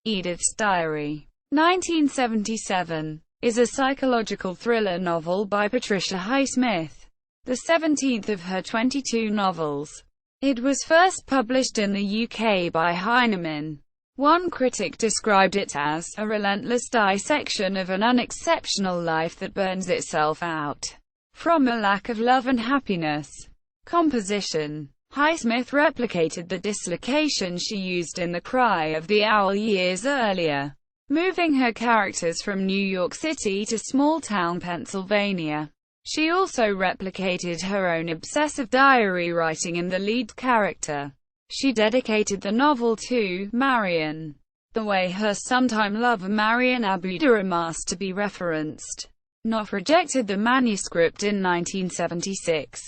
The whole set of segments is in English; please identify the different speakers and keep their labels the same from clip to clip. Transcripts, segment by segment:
Speaker 1: Edith's Diary, 1977, is a psychological thriller novel by Patricia Highsmith, the 17th of her 22 novels. It was first published in the UK by Heinemann. One critic described it as a relentless dissection of an unexceptional life that burns itself out from a lack of love and happiness. Composition: Highsmith replicated the dislocation she used in The Cry of the Owl years earlier, moving her characters from New York City to small-town Pennsylvania. She also replicated her own obsessive diary writing in the lead character. She dedicated the novel to Marion, the way her sometime lover Marion Aboudaram asked to be referenced. Knopf rejected the manuscript in 1976.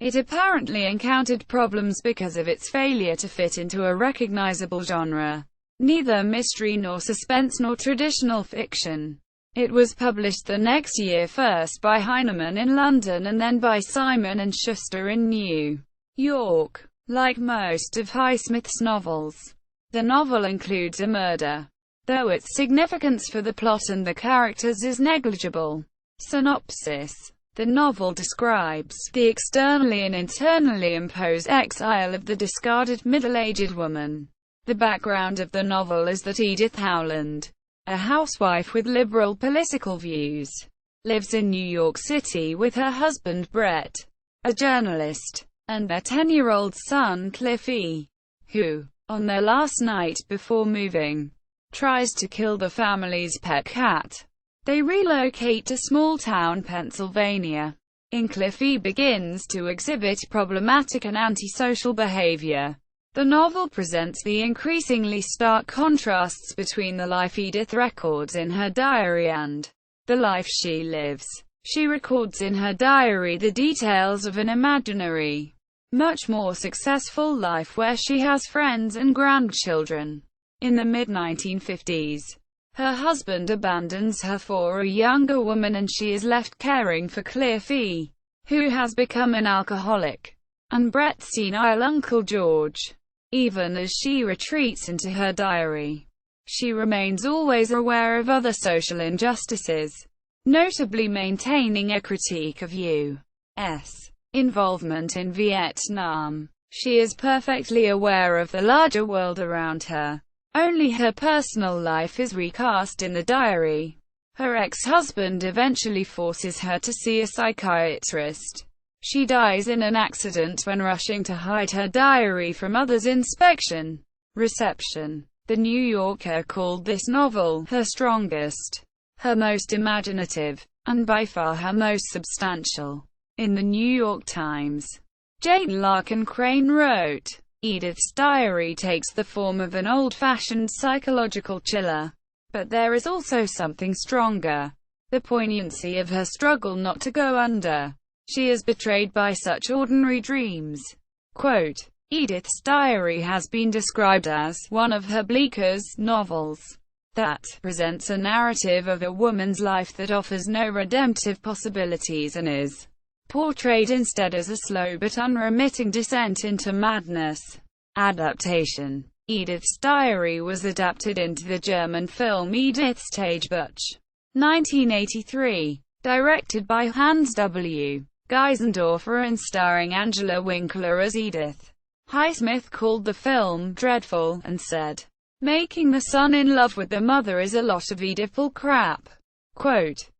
Speaker 1: It apparently encountered problems because of its failure to fit into a recognizable genre, neither mystery nor suspense nor traditional fiction. It was published the next year, first by Heinemann in London and then by Simon & Schuster in New York. Like most of Highsmith's novels, the novel includes a murder, though its significance for the plot and the characters is negligible. Synopsis: the novel describes the externally and internally imposed exile of the discarded middle-aged woman. The background of the novel is that Edith Howland, a housewife with liberal political views, lives in New York City with her husband Brett, a journalist, and their 10-year-old son Cliffy, who, on their last night before moving, tries to kill the family's pet cat. They relocate to small-town Pennsylvania. Cliffy begins to exhibit problematic and antisocial behavior. The novel presents the increasingly stark contrasts between the life Edith records in her diary and the life she lives. She records in her diary the details of an imaginary, much more successful life where she has friends and grandchildren. In the mid-1950s, her husband abandons her for a younger woman and she is left caring for Cliffy, who has become an alcoholic, and Brett's senile Uncle George. Even as she retreats into her diary, she remains always aware of other social injustices, notably maintaining a critique of U.S. involvement in Vietnam. She is perfectly aware of the larger world around her. Only her personal life is recast in the diary. Her ex-husband eventually forces her to see a psychiatrist. She dies in an accident when rushing to hide her diary from others' inspection. Reception: The New Yorker called this novel her strongest, her most imaginative, and by far her most substantial. In the New York Times, Jane Larkin Crane wrote, Edith's diary takes the form of an old-fashioned psychological chiller. But there is also something stronger: the poignancy of her struggle not to go under. She is betrayed by such ordinary dreams. Quote, Edith's diary has been described as one of her bleakest novels that presents a narrative of a woman's life that offers no redemptive possibilities and is portrayed instead as a slow but unremitting descent into madness. Adaptation: Edith's diary was adapted into the German film Edith's Tagebuch, 1983, directed by Hans W. Geisendorfer and starring Angela Winkler as Edith. Highsmith called the film dreadful, and said, "Making the son in love with the mother is a lot of Oedipal crap." Quote,